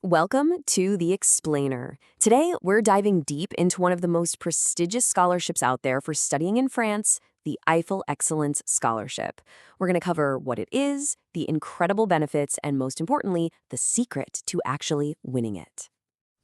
Welcome to The Explainer. Today, we're diving deep into one of the most prestigious scholarships out there for studying in France, the Eiffel Excellence Scholarship. We're going to cover what it is, the incredible benefits, and most importantly, the secret to actually winning it.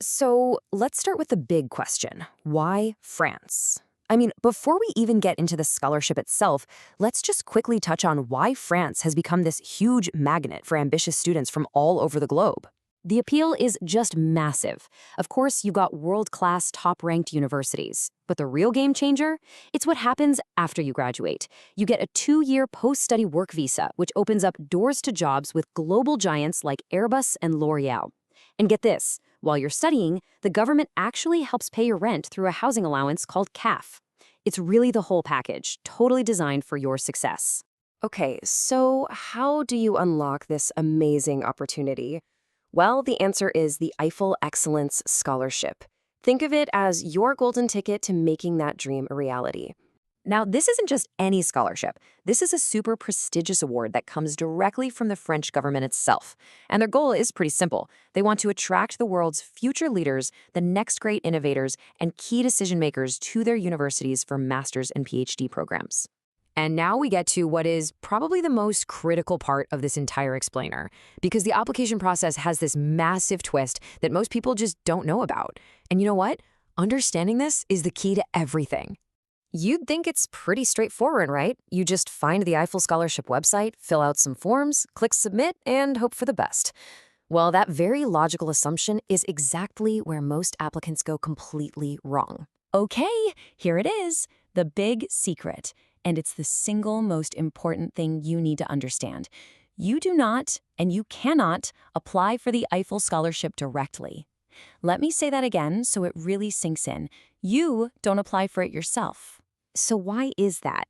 So, let's start with the big question. Why France? I mean, before we even get into the scholarship itself, let's just quickly touch on why France has become this huge magnet for ambitious students from all over the globe. The appeal is just massive. Of course, you've got world-class, top-ranked universities. But the real game changer? It's what happens after you graduate. You get a 2-year post-study work visa, which opens up doors to jobs with global giants like Airbus and L'Oreal. And get this, while you're studying, the government actually helps pay your rent through a housing allowance called CAF. It's really the whole package, totally designed for your success. Okay, so how do you unlock this amazing opportunity? Well, the answer is the Eiffel Excellence Scholarship. Think of it as your golden ticket to making that dream a reality. Now, this isn't just any scholarship. This is a super prestigious award that comes directly from the French government itself. And their goal is pretty simple. They want to attract the world's future leaders, the next great innovators, and key decision makers to their universities for master's and PhD programs. And now we get to what is probably the most critical part of this entire explainer, because the application process has this massive twist that most people just don't know about. And you know what? Understanding this is the key to everything. You'd think it's pretty straightforward, right? You just find the Eiffel Scholarship website, fill out some forms, click submit, and hope for the best. Well, that very logical assumption is exactly where most applicants go completely wrong. Okay, here it is, the big secret. And it's the single most important thing you need to understand. You do not, and you cannot, apply for the Eiffel Scholarship directly. Let me say that again so it really sinks in. You don't apply for it yourself. So why is that?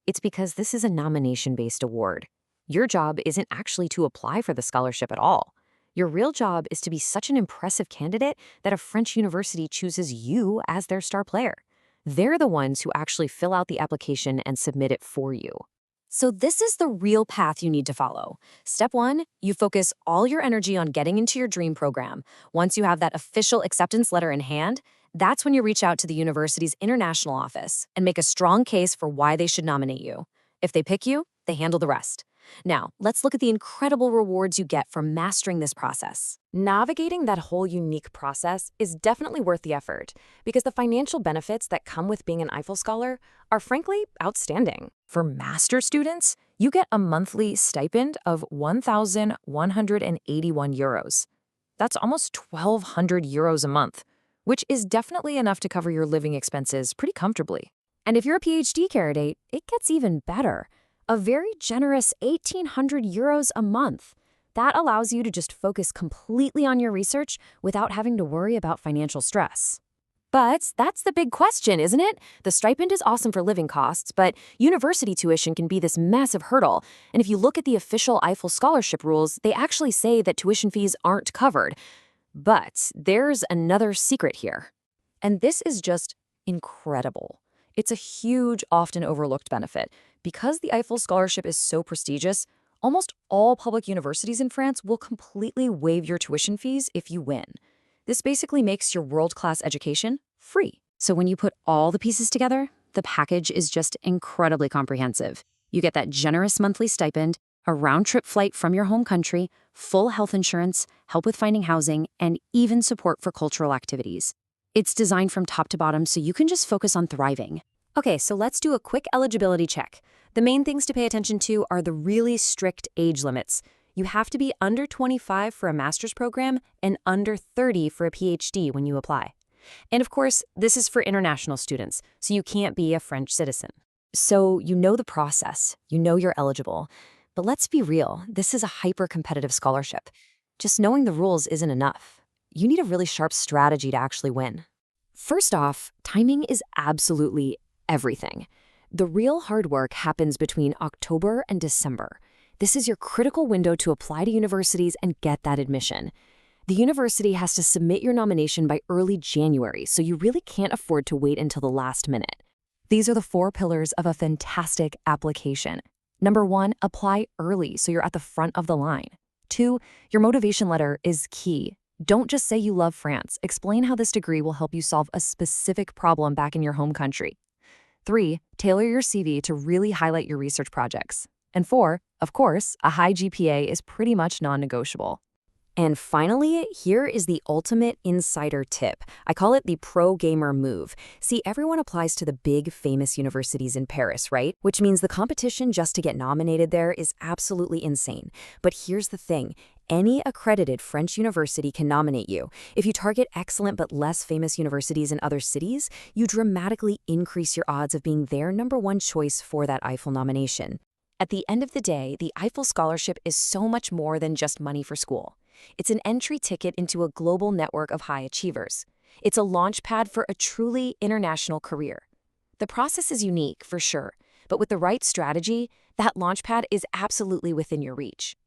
It's because this is a nomination-based award. Your job isn't actually to apply for the scholarship at all. Your real job is to be such an impressive candidate that a French university chooses you as their star player. They're the ones who actually fill out the application and submit it for you. So this is the real path you need to follow. Step 1, you focus all your energy on getting into your dream program. Once you have that official acceptance letter in hand, that's when you reach out to the university's international office and make a strong case for why they should nominate you. If they pick you, they handle the rest. Now, let's look at the incredible rewards you get from mastering this process. Navigating that whole unique process is definitely worth the effort because the financial benefits that come with being an Eiffel Scholar are frankly outstanding. For master students, you get a monthly stipend of 1,181 euros. That's almost 1,200 euros a month, which is definitely enough to cover your living expenses pretty comfortably. And if you're a PhD candidate, it gets even better. A very generous 1,800 euros a month. That allows you to just focus completely on your research without having to worry about financial stress. But that's the big question, isn't it? The stipend is awesome for living costs, but university tuition can be this massive hurdle. And if you look at the official Eiffel Scholarship rules, they actually say that tuition fees aren't covered. But there's another secret here. And this is just incredible. It's a huge, often overlooked benefit. Because the Eiffel Scholarship is so prestigious, almost all public universities in France will completely waive your tuition fees if you win. This basically makes your world-class education free. So when you put all the pieces together, the package is just incredibly comprehensive. You get that generous monthly stipend, a round-trip flight from your home country, full health insurance, help with finding housing, and even support for cultural activities. It's designed from top to bottom so you can just focus on thriving. Okay, so let's do a quick eligibility check. The main things to pay attention to are the really strict age limits. You have to be under 25 for a master's program and under 30 for a PhD when you apply. And of course, this is for international students, so you can't be a French citizen. So you know the process, you know you're eligible. But let's be real, this is a hyper-competitive scholarship. Just knowing the rules isn't enough. You need a really sharp strategy to actually win. First off, timing is absolutely everything. The real hard work happens between October and December. This is your critical window to apply to universities and get that admission. The university has to submit your nomination by early January, so you really can't afford to wait until the last minute. These are the 4 pillars of a fantastic application. Number 1, apply early so you're at the front of the line. 2, your motivation letter is key. Don't just say you love France. Explain how this degree will help you solve a specific problem back in your home country. 3. Tailor your CV to really highlight your research projects. And 4, of course, a high GPA is pretty much non-negotiable. And finally, here is the ultimate insider tip. I call it the pro gamer move. See, everyone applies to the big, famous universities in Paris, right? Which means the competition just to get nominated there is absolutely insane. But here's the thing. Any accredited French university can nominate you. If you target excellent but less famous universities in other cities, you dramatically increase your odds of being their #1 choice for that Eiffel nomination. At the end of the day, the Eiffel Scholarship is so much more than just money for school. It's an entry ticket into a global network of high achievers. It's a launchpad for a truly international career. The process is unique, for sure, but with the right strategy, that launchpad is absolutely within your reach.